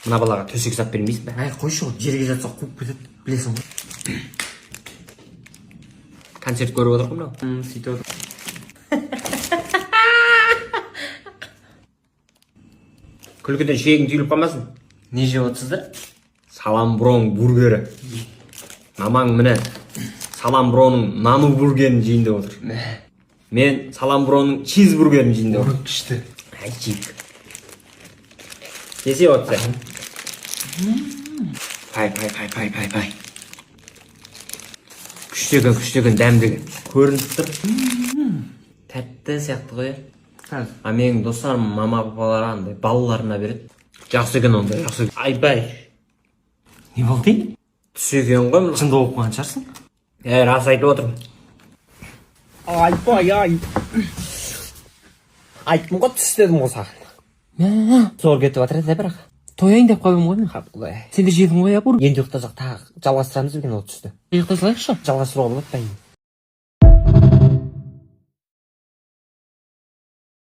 Мына балаға төсек сап бермейсің бе? Әй, қойшы, жерге жатса қуып кетеді, білесің ғой. Концерт көріп отырмын мынау. Сөйтіп отыр. Күлкіден шегің түйіліп қалмасын. Не жеп отырсыздар? Саламброн бургері. Мамаң міне Саламбронның нану бургерін жейін деп отыр. Мен Саламбронның чизбургерін жейін деп отыр. Күшті. Әй, жейік. Десе отыр. Пай. Күштеген, дәмдеген. Көрініп тұр. Тәтті сияқты ғой. А менің достарым мама папалары андай балаларына береді. Жақсы екен ондай, жақсы. Айбай. Не болды? Түс екен ғой мына. Шында оқып қойған шығарсың? Рас айтып отырмын. Айбай. Айттым ғой түс дедім ғой саған. Зор кетіп жатыр еді бірақ. Тояйын деп қойдым ғой мен. Сен де жедің ғой, абур. Енді ұйықтасақ тағы жалғастырамыз екен ол түсті. Ұйықта салайықшы. Жалғастыруға болады па енді?